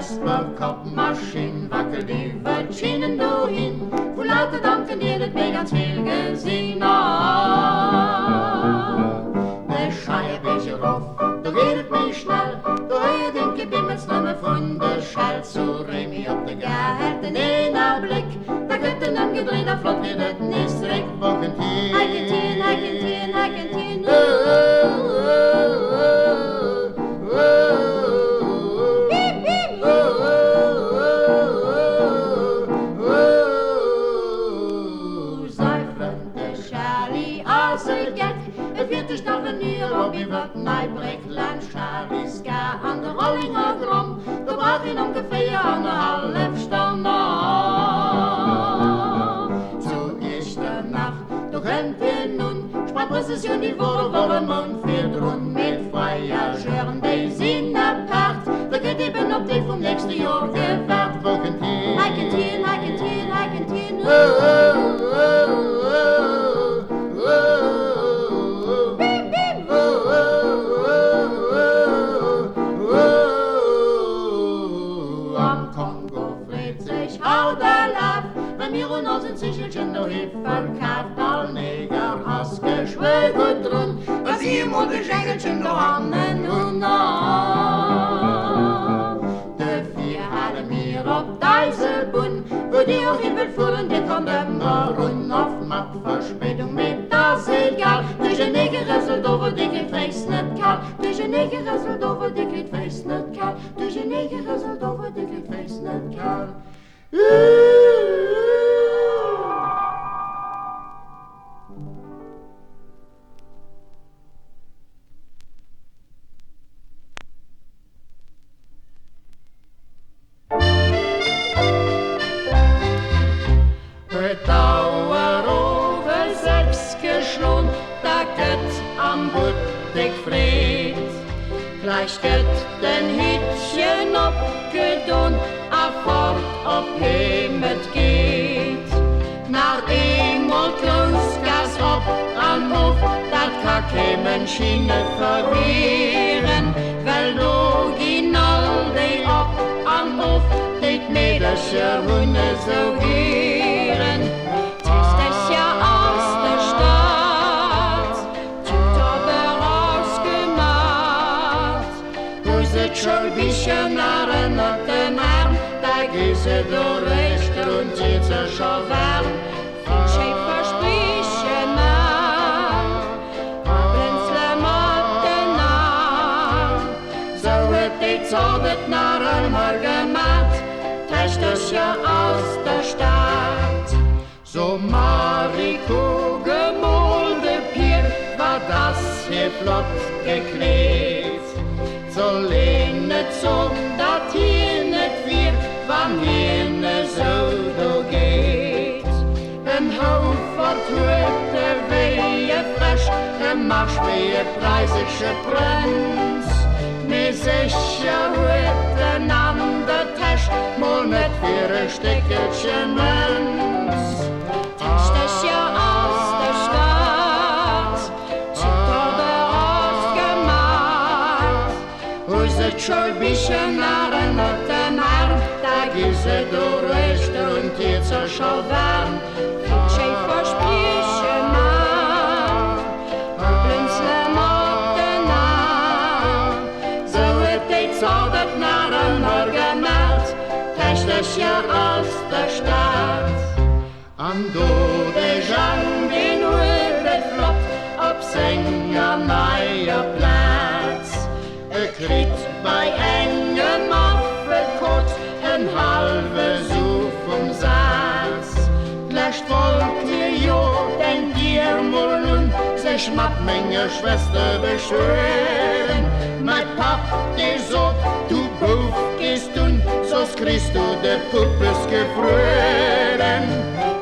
Vesperkopfmaschine wackelt über Schienen du hin, wo lauter Dampfen dir das mir ganz viel gesehen. Der Scheierbecher rauf, da geht es mich schnell, da höre den Gebimmelsnummer von der Schall zu Remi auf der Gehalt, in einer Blick, da geht er dann gedreht, da flott wird das nicht direkt. Argentin, Argentin, Argentin, mein Breckland, Charlie's gar an der Rollinger Drum, da brauch ihn ungefähr eine halbe Stunde. Zu erster Nacht, da könnt ihr nun, sprach Präzision die Wolle Mund für drun mit Voyageuren, die sind apart, da geht eben ob die vom nächsten Jahr gewahrt. Argentin, Argentin, Argentin, Argentin, Sichelchen no hit verkauft, all Neger has geschwögert drun, was ihm und de Schenkelchen no hannen und na. De vier alle mir ob deise Bun, wo die auch hin will fuhren, die kommt immer run auf Matt Verspätung mit das egal. Die Neger rasselt over, die geht weiß net kalt, die Neger rasselt over, die geht weiß net kalt, die Neger rasselt over, die geht weiß net kalt. Gleich geht den Hittchen abgedun, a fort ob Heimat geht. Nach einmal Kloßgas ob an Hof, dat kann kein Mensch verwehren, weil original die ob an Hof, die Mädelsche Hunde so gieren. Ist das ja aus der Stadt, tut aber ausgemacht. Schon bisschen erinnert den Arm, da geht sie durch recht und sieht sie schon warm. Viel Schäfer sprechen nach, Blinzle machten nach. So wird die Zaubert nach einmal gemacht, täuscht das ja aus der Stadt. So Mariko gemolde Pier, war das hier flott geklebt. So lehnet so, dat hier net wir, wann hier ne so do geht. Ein Haufert hört der Wehe frisch, ein Marsch wie ein preisische Prinz. Mir sicher hört ein ander Tisch, mal net für ein Stückchen Münz. Ist das ja aus der Stadt, zieht aber ausgemacht. Schon bisschen erinnert den Arm, da geht sie durch recht und jetzt schon warm. Viel Schäfer sprechen nach, Blinzle machten nach. So wird die Zaubert nach einmal gemacht, täuscht das ja aus der Stadt. An do de Jean den Hurbet flott, ob Sänger neuer Platz. Kriegt bei engem Apfelkot ein halbe Such vom Satz. Lasst Volk ihr jo, denn dir mal nun sich macht meine Schwester beschwören. Mein Pap, der so, du Buch gehst und so's kriegst du de Puppes gefrören.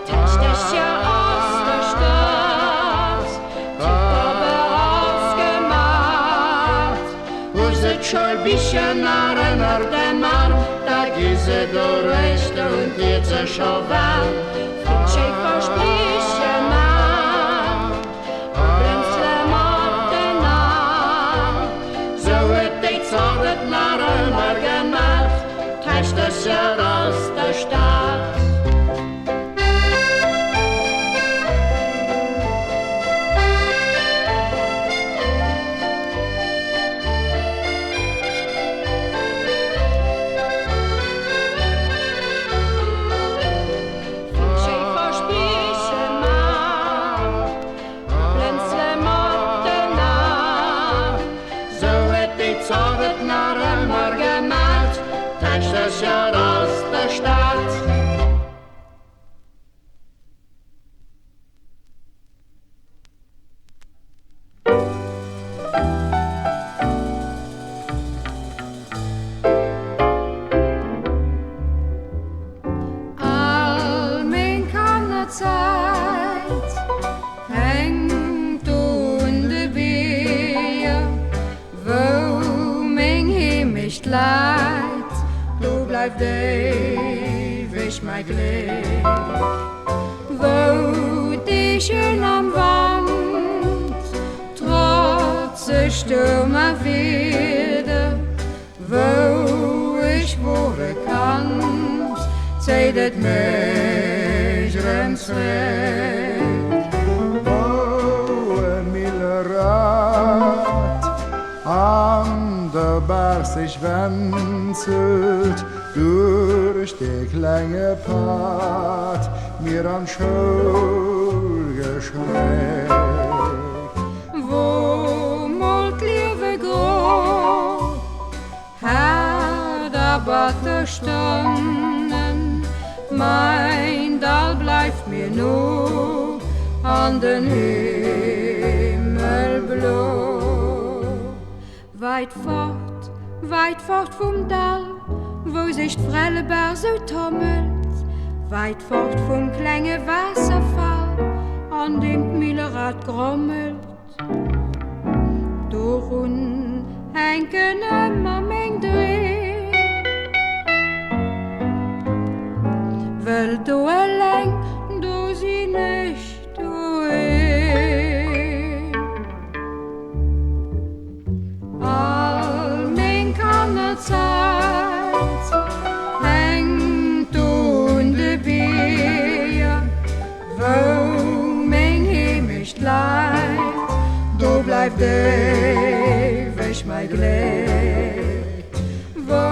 Täuscht das ja aus der Stadt, schon bisschen erinnert den Arm, da geht sie durch recht und jetzt schon warm. Viel Schäfer sprechen nach, Blinzle machten nach. So wird die Zaubert nach einmal gemacht, Leid, du bleibst ewig mein Glück. Wo die schön am Wand, trotz Stürme wieder, wo ich wohnen kann, zeidet mich zurück. An der Berg sich wenzelt, durch die kleine Pfad, mir an Schul geschreckt. Wo molt lieve groß, hat aber der Stunden, mein Dal bleibt mir nur an den Himmel blau. Weit fort vom Dal, wo sich Frellebär so tummelt, weit fort vom kleinen Wasserfall, an dem die Mühlerrad grummelt. Dorun hängen immer mein Dreh, weil du allein, du sie nicht, du all mein Kannerzeit hängt und de Bier, wo mein Himmel leid, du bleibst ewig mein Glück. Wo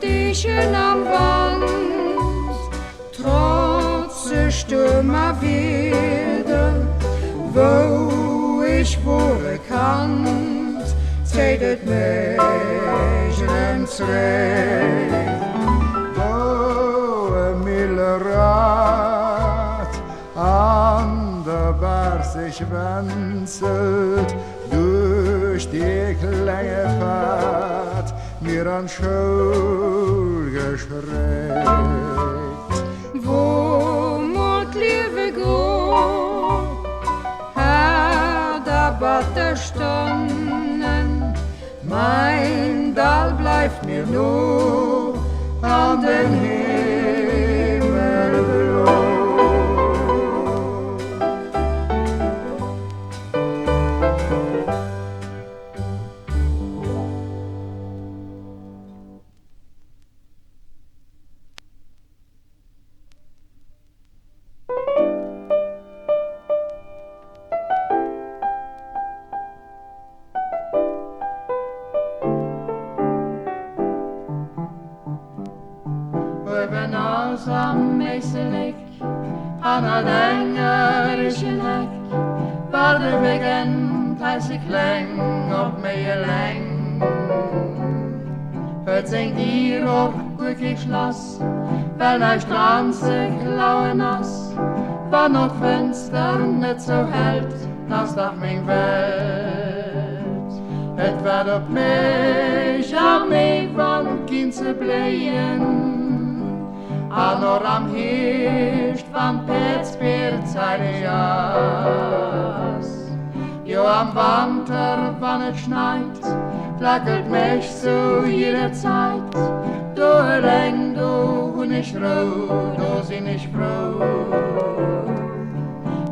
die schön am Wand, trotz Stürme wieder, wo ich wohnen kann, zeidet mich zurück. Wo Millerrad an der Berg sich wenzelt, durch die kleine Pfad, mir an Schul geschreckt. Wo molt lieve groß, hat aber der Stunden, mein Dal bleibt mir nur an den Himmel blau. Am meestelijk aan het engerische nek, waar de weekend als ik leng op mijn leng. Het zijn hier op goed Schloss, weil naar strand zich lauwe nas, van het venster net zo held, als dat mijn welt. Het werd op mij, al mee van kindse bleien, Anor am Hirsch van Petzbeerzeit jas. Jo am Winter, wann es schneit, flackert mich so jede Zeit. Du Regen, du und ich roh, du sind ich froh.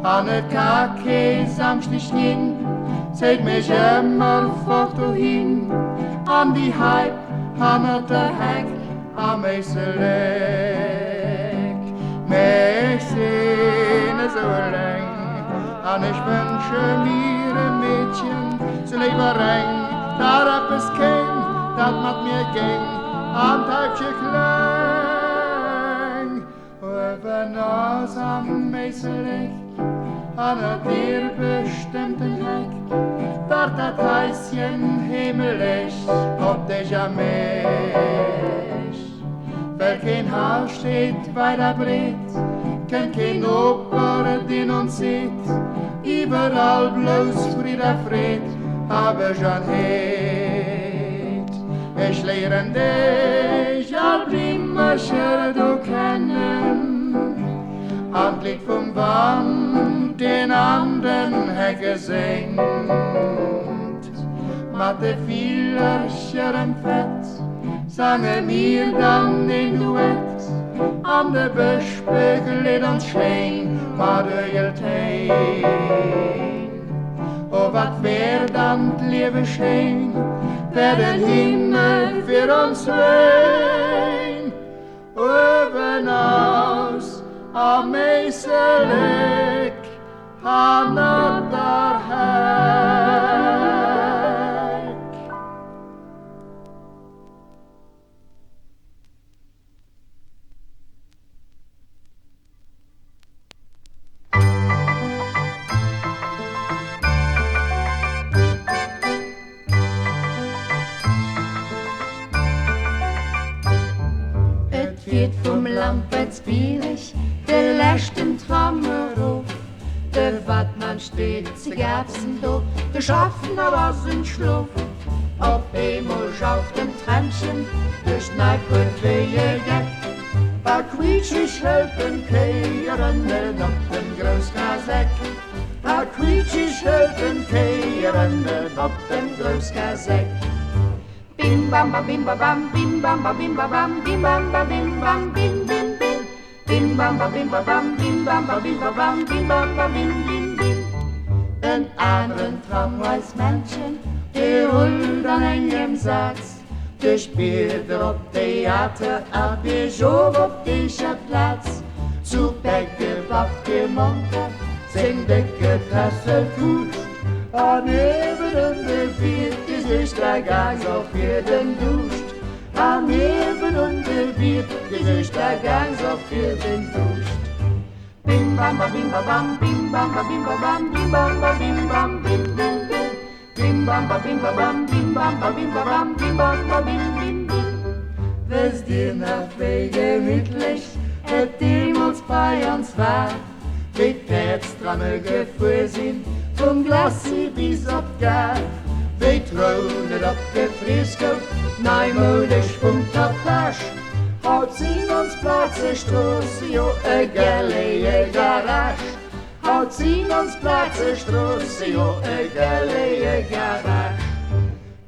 An het Kake samstlich hin, zählt mich immer fort hin. An die Hype, an der Heck, am Eiseleck. Mich sehne so lang, an ich wünsche mir ein Mädchen zu leben rein. Da rap es kein, dat mat mir ging, an Teibchen klein. Wenn es am Eiseleck, an der bestimmten Heck, dort dat Häuschen himmelisch, ob dich am Mensch. Wer kein Haus steht weiter breit, kennt kein Oper, den uns sieht. Überall bloß Friede, Fried, hab ich an Heid. Ich lehre dich, Albrimascher, du kennen. Anblick vom Wand, den anderen Hecke singt. Matte Vielercher im Fett, sangen wir dann in Duett, an de Busch begleed ons scheen, maar de hield heen. Oh, wat weer dan het leven scheen, wer den Himmel für uns wein. Oben aus, am Meiselig, Hanna der Heck. Et wird vom Lamperts billig, der letzten Trommer ruf. Der Wattmann steht, sie gab's do, der Schaffner was in Schluff. Ob einmal auf dem Trämmchen, der Schneipel wehe Geck. Bei quietschig helfen Kehren, auf dem Großkaseck. Bei quietschig helfen Kehren, auf dem Großkaseck. Bim bam ba bim ba bam, bim bam ba bim ba bam, bim bam ba bim bam, bim bim bim. Bim bam ba bim ba bam, bim bam ba bim ba bam, bim bam ba bim bim bim. Een anderen Tramweismännchen, der holt an engem Satz. Der spielt auf Theater, ab der Job auf dieser Platz. Zu Bäcke, Waffe, Monka, sing Decke, Tasse, Fuß. An eben und der Viert, Gesichter ganz auf jeden duscht. An eben und der Viert, Gesichter ganz auf jeden duscht. Bim bam ba bim ba bam, bim bam ba bim ba bam, bim bam ba bim bam, bim bim bim. Bim bam ba bim ba bam, bim bam ba bim ba bam, bim bam ba bim bim bim. Wes dir nach Wege gemütlich, et demals bei uns war. Mit Herztramme gefuhr sind, vom Glassi bis auf Gar. Wir tronen auf der Frisco, neumodisch vom Tapage. Haut Simons Platz, Straße, jo, gelle Garage. Haut Simons Platz, Straße, jo, gelle Garage.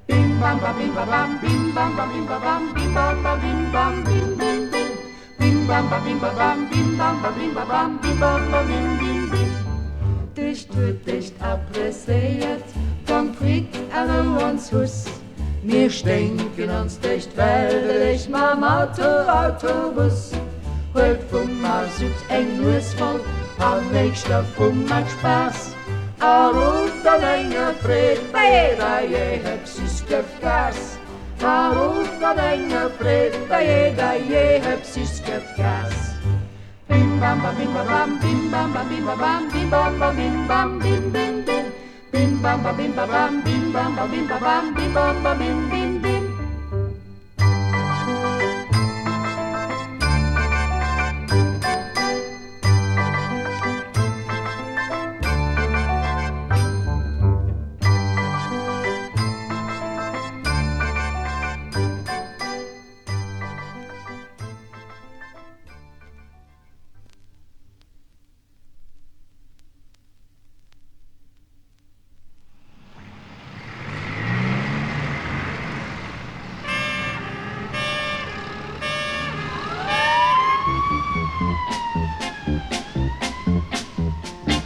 Bim bam ba bim ba bam, bim bam ba bim ba bam, bim bam ba bim bam, bim bim bim. Bim bam ba bim ba bam, bim bam ba bim ba bam, bim bam ba bim bim bim. Dicht wird dicht abressiert, dann kriegt uns Hus. Wir stinken uns dicht wälderlich, mam Autobus. Holt vom Mars süd eng Nussvoll, am nächster vom macht Spaß. Ruft an enger Fred, bei jeder je hab süß Gas. Ruft an enger Fred, bei jeder je hab süß Gas. Bim bam ba bim ba bam, bim bam ba bim ba bam, bim bam ba bim bam, bim bim bim. Bim bam ba bim ba bam, bim bam ba bim ba bam, bim bam ba bim bim bim.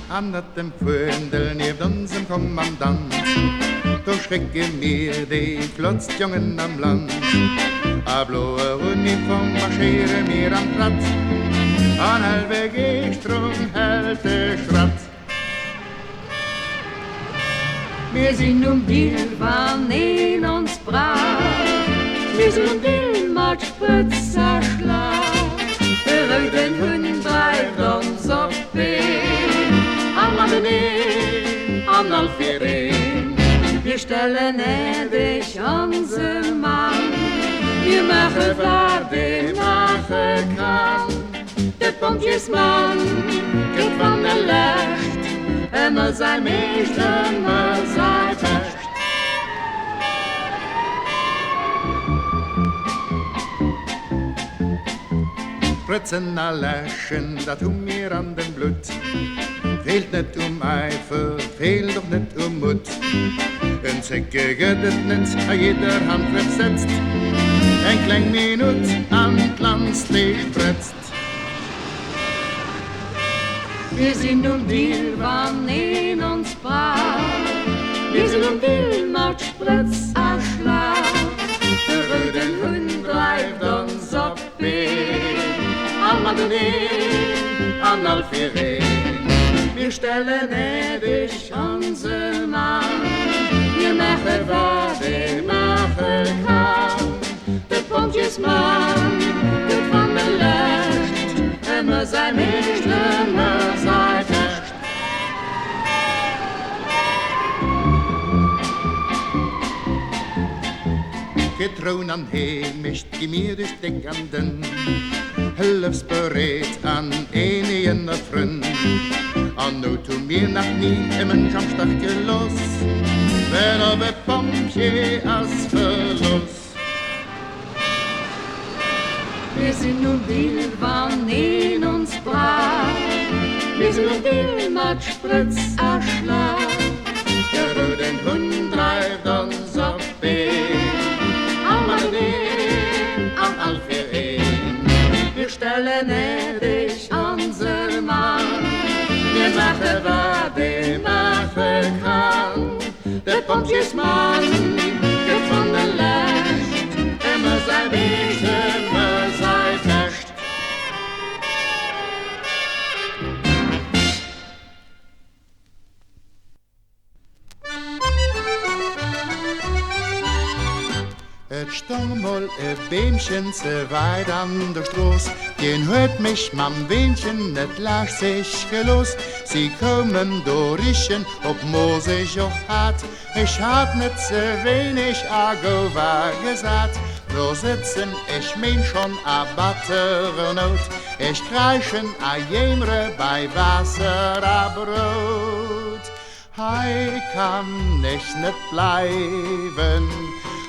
An dem Pföndel neben unserem Kommandant, da schrecken mir die Flotzjungen am Land. A blaue Uniform marschiere mir am Platz, an halbe Gehstrung hält der Schratz. Wir sind Biel, wann in uns brav, wir sind Biel, macht Spritzer Schlag. Wir den Hünden treibt uns auf Biel, am Avenir, am Alferin. Wir stellen ewig unser Mann, wir machen klar, wir machen kann. Der Pontjesmann geht von der Lecht, immer sein Mist, immer sein Fest. Spritzen a Läschen, dat mir an dem Blut. Fehlt net Eifer, fehlt doch net Mut. Ein Zecke gedet net, a jeder Handgriff setzt. ein klein Minut an Landsley spritzt. Wir sind nun wir, wann in uns braucht. Wir sind nun wir, macht Spritz a Schlag. Der röden Hund treibt uns auf Weg. Almadenin, an Alfirin. Wir stellen dich unser Mann. Wir machen, was wir machen kann. Der Punkt ist Mann, der von der Lecht. Immer sein nicht, immer sein Echt. Getrauen an Heimisch, mir durch Deckanden, hilfsbereit an einen Freund. An nu tu mir nach nie im Jamstag gelos, wenn aber Pompje als Verlust. Wir sind nun will, wann in uns braucht. Wir sind nun will, mit Spritz a Schlag. Der röden Hund treibt uns auf Weg. Almadenin, an Alfirin. Wir stellen dich unser Mann. Wir machen, was wir machen kann. Der Pompjesmann, der von der Lecht. Immer sei Weg, immer sei Fecht. Et stong mal Bäumchen zu weit an der Straß. Den hört mich mam Wähnchen net lasch sich gelos. Sie kommen dorischen, ob Mose ich auch hat. Ich hab net zu wenig Agova gesagt. Wo sitzen, ich mein schon a battere Not. Ich kreichen a jemre bei Wasser a Brot. Hei kann ich net bleiben.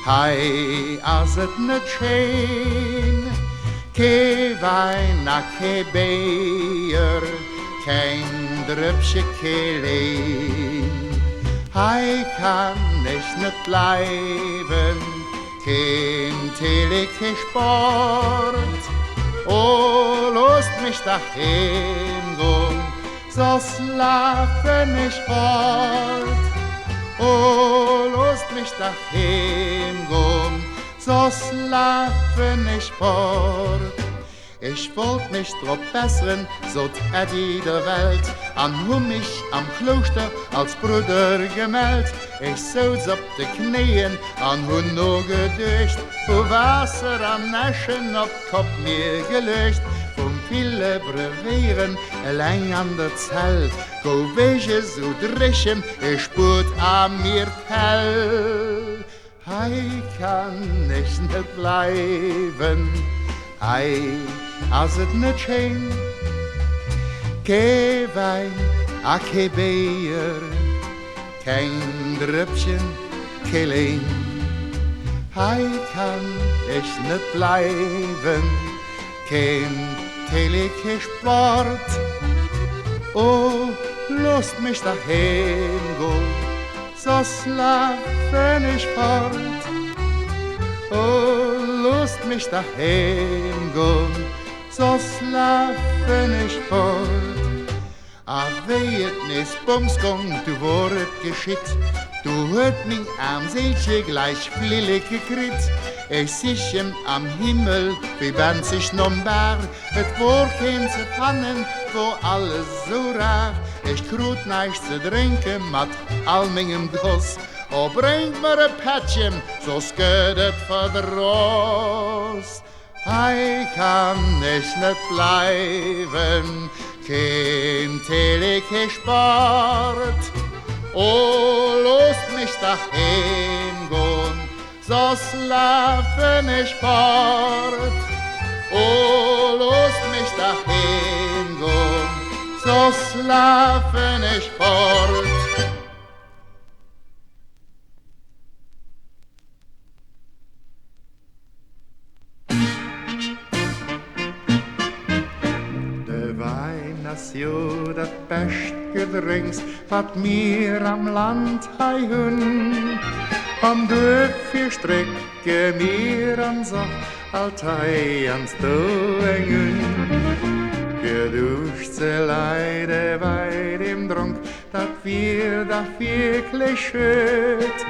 Hei, als het net scheen, ke Wein, ke Bier, kein Drüppchen, ke Lein. Hei, kann ich net bleiben, kein Tele, ke Sport. Oh, lost mich dahin, gum, so schlafen ich fort. Oh, lost mich dahin, gum, so schlafen ich fort. Ich wollt mich drauf bessern, so die der Welt, an mich am Kloster als Bruder gemeldet. Ich soll's auf die Knien, an nur gedücht, wo Wasser am Naschen auf Kopf mir gelöscht. Vom viele Brevieren, allein an der Zell, go welche so dreschen, ich spürt an mir Tell. Hei kann ich nicht bleiben, hei, als es nicht schön. Ke Wein, a ke Bier, kein Drüppchen, ke Lein. Hei kann ich nicht bleiben, kein Teleke Sport. Oh, lost mich dahin, go, so schlafen ich fort. Oh, lost mich dahin, go, so schlafen ich fort. Ach, weet nis, Bumsgong, du word geschickt. Du hört mich am Seelchen gleich flillig gekriegt. Ich sich'm am Himmel, wie wenn sich nom Berg. Et Wohrchen zu pannen, wo alles so rar. Ich krut nichts zu trinken, mat all mingem Guss. Oh, bringt mir ein Pätchen, so sködet verdross. Hei kann ich nicht bleiben, kein Teleke Sport. Oh, lost mich dahin, gehen, so schlafen ich fort. Oh, lost mich dahin, gehen, so schlafen ich fort. Jo, dat best gedrinks, wat mir am Land hei hun. Om dufje strekke mir an Sacht, altei ans Doengen. Für duschze Leide bei dem Dronk, dat wir da wirklich schöt.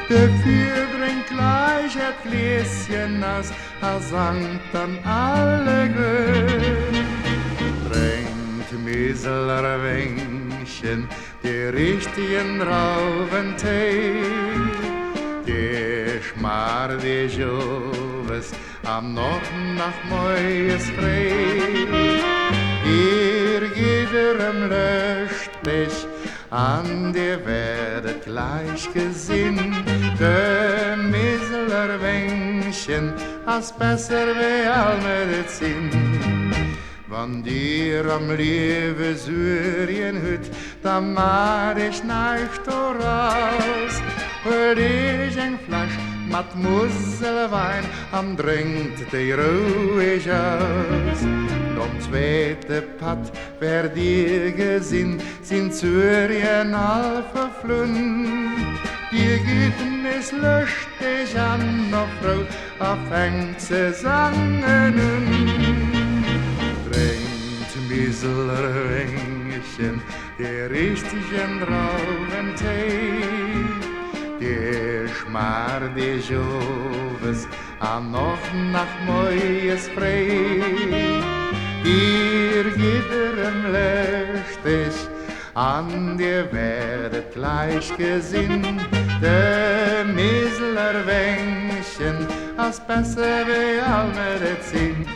Dafür bringt gleich et Gläschen nass, sankt an alle Göt. Bringt Miselerwängchen die richtigen Rauventee. Die schmar die Joves am Nord nach Moes frei. Ihr Giderem löscht dich an, dir werdet gleich gesinnt. De Miselerwängchen als besser wie all Medizin. Wann dir am Liebe Syrien hüt, da mach ich nicht raus. Hör ich ein Flasch mat Musselwein, am dringt die ruhig aus. Dom zweite Pat, wer dir gesinnt, sind Syrien all verflünd. Die Gütnis löscht dich an, noch Frau, fängt sie sangen. Trinkt Miselerwängchen, die richtigen Rauventee. Die schmar die Joves am noch nach Moes frei. Ihr Giderem löscht dich an, dir werdet gleich gesinnt. De Miselerwängchen als besser wie all Medizin.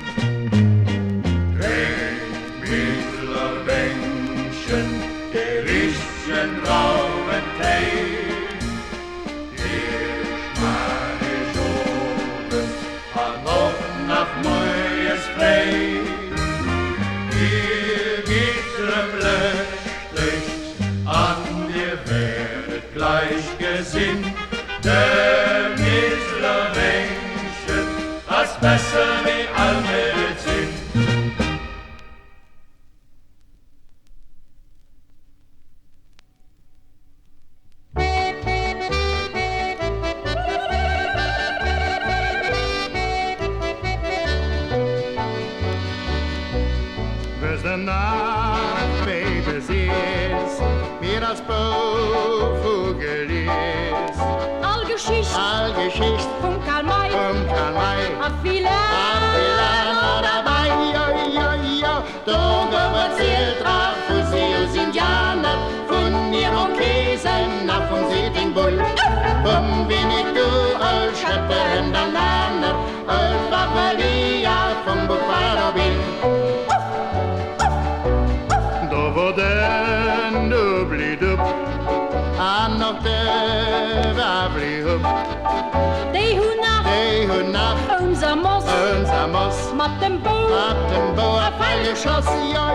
Trinkt Miselerwängchen, die richtigen Rauventee. Ihr Giderem löscht dich an, dir werdet gleich gesinnt. De Miselerwängchen, als besser wie all Medizin. De Nacht, baby, sie ist mir als Bauvogel ist. All Geschicht Vom Karl May, a viele dabei, ja. Da erzählt von sie aus Indianer, von Irokesen, von Sitting Bull, vom Winnetou, als Schöpfer und Bananer, als Bavaria, vom Buffalo Bill. Wo den Dubli-Dub an noch der Wabli-Hub. Die hun nach unser Moss mat dem Bo a Fall geschoss, ja.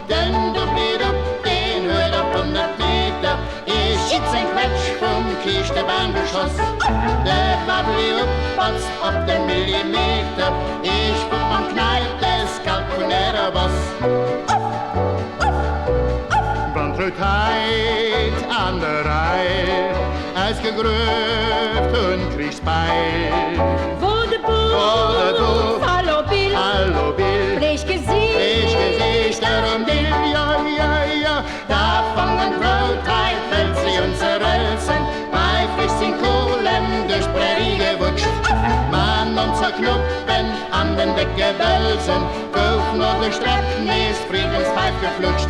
Den Dubli-Dub, den hört auf 100 Meter. Ich schieß ein Quetsch vom Kiestebahngeschoss. Der Wabli-Hub patzt auf den Millimeter. Ich guck am Knall des Kalkulärer-Boss. Heit an der Reihe, ausgegrüft und kriegst Beil. Wo de Buch, hallo Bill, Blech Gesicht, darum Bill, ja. Da fangen Brotheit, fällt sie und zerrölzen, bei flüssigen Kohlen durch Prärie gewutscht. Man und zerknuppen, an den Weggewölzen, Kauf nur durch Strecken, ist Friedenspfeif geflutscht.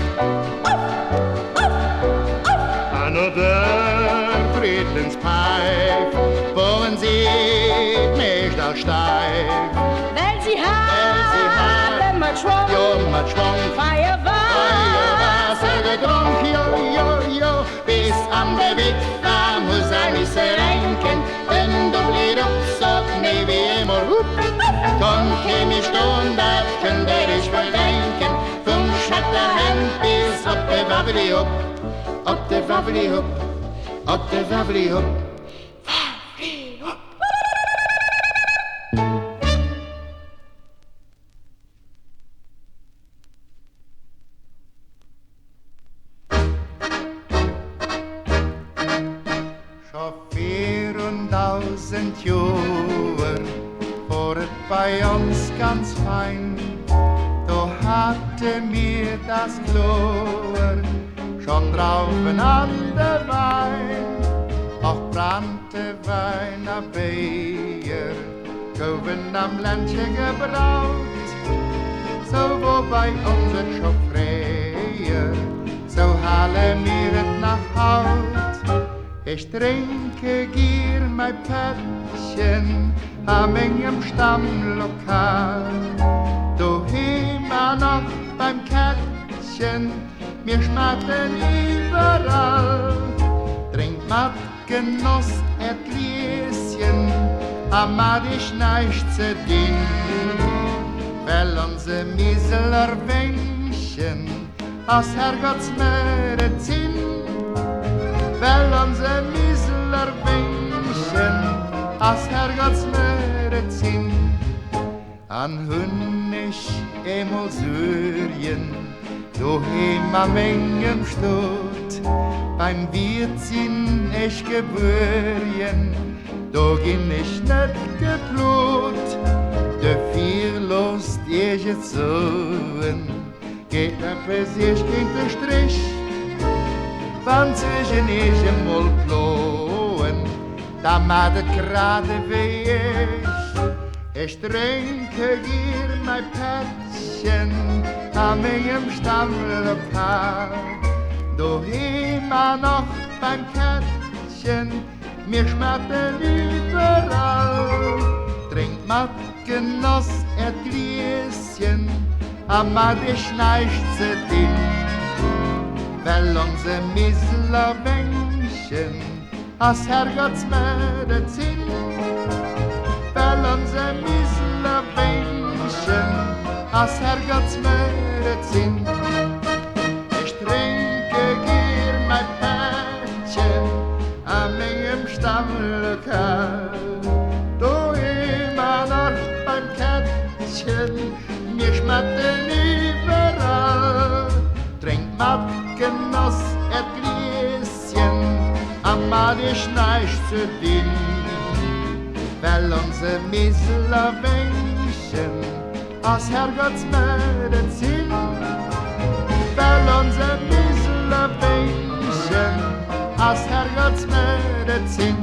Der Friedenspfeif, worin sieht mich da steif. Wenn sie haben, mit Schwung, Feuerwasser getrunken, jo, bis an der Weg, da muss mich renken, denn du blieb so nie wie immer, komm, käm ich da, könnt ich wohl denken, vom Schatterhand bis auf der Wabli-Hup. Up the Wabli Hop, up the Wabli Hop. Schon viel 1000 Jahre war es bei uns ganz fein. Da hatte mir das Chlor schon draufen an der Wein. Auch brannte Weiner Bier, goven am Ländchen gebraut. So wo bei uns es schon freier, so halen wir es nach Haut. Ich trinke gier mein Päckchen am engem Stammlokal. Du immer noch beim Kätzchen, mir schmatten überall. Trink mat Genoss et Lieschen, amad ich nicht zu din. Weil unser Mieseler Wänkchen aus Herrgotts Medizin. Weil unser Mieseler Wänkchen aus Herrgotts Medizin. An Hünnig emol Syrien, so heim am engem Stott. Beim Wirtsin ich gebürjen, da ginn ich net geplot. De vier Lust ich jetzt soen, geht etwas ich gegen den Strich. Wann zwischen ich emol ploen, da macht es gerade wie ich. Ich trinke gier mein Päckchen am engem Stammlokal. Du immer noch beim Kätzchen, mir schmatten überall. Trink mat Genoss et Gläschen, amad ich nicht zu din. Weil unser Mieseler Wänkchen aus Herrgotts Medizin. Weil unser Mieseler Wänkchen aus Herrgotts Medizin. Ich trinke gier mein Päckchen am engem Stammlokal. Du immer noch beim Kätzchen, mir schmatten überall. Trink mat Genoss et Gläschen, amad ich nicht zu din. Weil unser Mieseler Wänkchen aus Herrgotts Medizin. Weil unser Mieseler Wänkchen aus Herrgotts Medizin.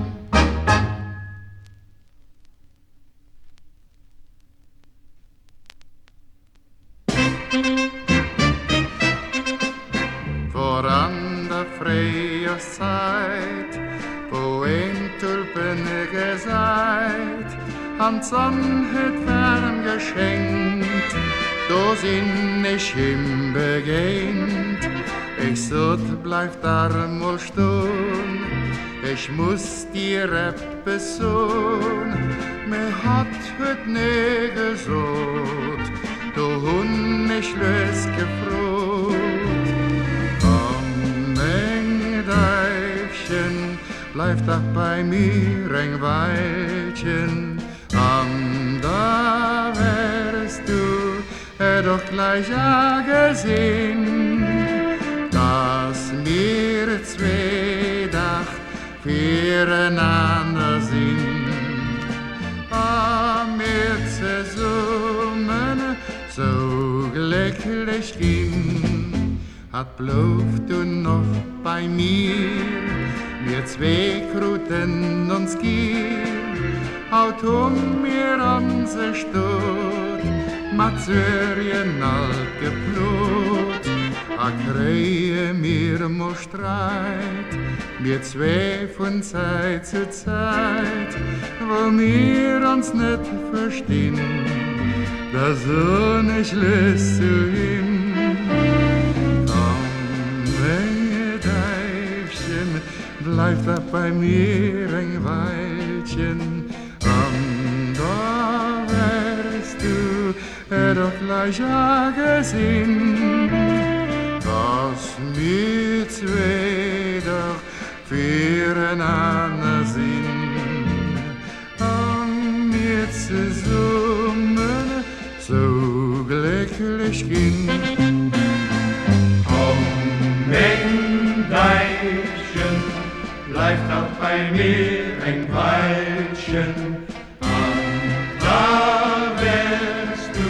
Voran der Frühjahrszeit, wo ein Tulpen geseit, an Sonn het warm geschenkt, da sind ich ihm begegnet. Ich sollt bleib da mal stehen, ich muss dir etwas sagen. Mir hat heut nie gesagt, du Hund mich lös gefroht. Komm, Deibchen, bleib doch bei mir ein Weilchen. Da wärst du doch gleich ja gesehen, dass wir zwei Dach füreinander sind. Wir zusammen so glücklich gehen, hat bloß du noch bei mir, wir zwei kruten uns gehen. Haut mir unsere Stadt, mat Syrien alt geplot. A kreie mir mo Streit, wir zwei von Zeit zu Zeit, wo wir uns nicht verstehen, da so nicht lässt du hin. Komm, Deibchen, bleib da bei mir ein Weilchen. Da wärst du doch gleich ja gesehen, dass wir zwei doch füreinander sind. Wir zusammen so glücklich gehen. Komm, Deibchen, bleibt auch bei mir ein Weilchen. Da wärst du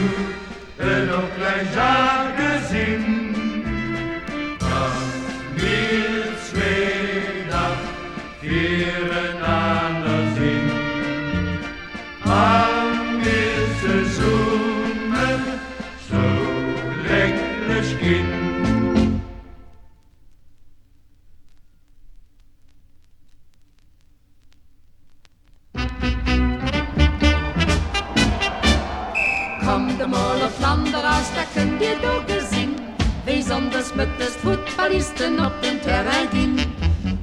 doch gleich angesehen, wir zwei da füreinander sind. Am wir zusammen so lecklich gehen. Kom de mal auf Landeraus, da könnt ihr doch gesehen, wie sonders mit des Footballisten auf den Terrain gehen.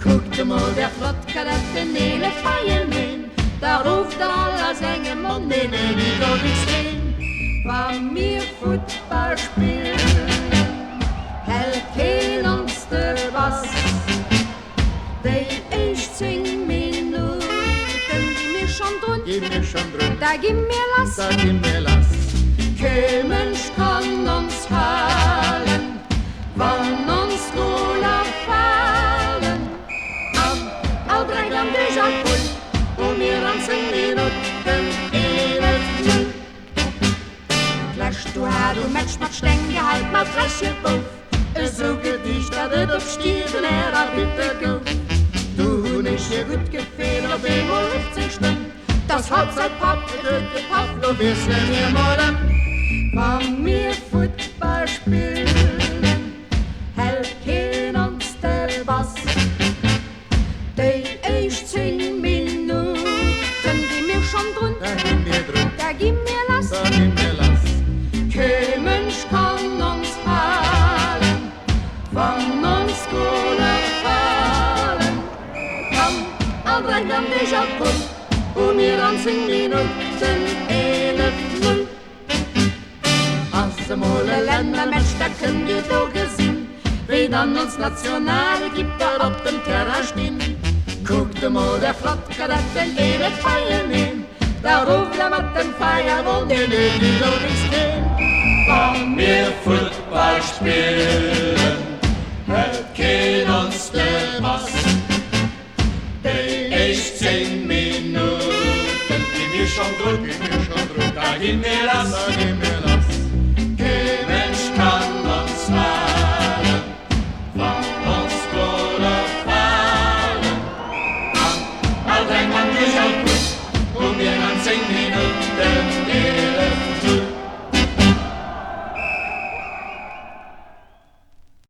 Guckt mal der Flottkadett den Nele feiern hin, da ruft aller Sänger und Nene, die doch nicht stehen. Wann wir Football spielen, hält kein uns der Bass. Die erst 10 Minuten, die mir schon drun, da gib mir Lass. Kömensch kann uns halten, wann uns Gola fallen. Al brengt aan deze poel, om hier aan zijn minuten in het nul. Flash du haar, du match mat Stänge, halt mat Flasche Puff. So gedicht, dat het op Stieren bitte go. Du nicht je gut gefehlt, auf dem 15 Stunden. Das Hauptzeitpapp, dritte Pavlo, wissen wir morgen. Wann wir Football spielen, hält kein uns der Bass. Die erst 10 Minuten, die mir schon drun, da gib mir Lass. Kömensch kann uns halten, wann uns Kohle fallen. Komm, al brengt aan deze poel, om hier aan 10 Minuten 11:0. Mole Ländermatch, da können wir doch gesehen, wie dann uns Nationale gibt, da auf dem Terrain stehen. Guckt mal der Flottkadett den Lele feiern hin, da ruft mit dem Feier, wo die Lele doch nicht gehen. Wann wir Football spielen, hält kein uns der Pass. Die erst 10 Minuten, die wir schon drücken, da gib mir Lass.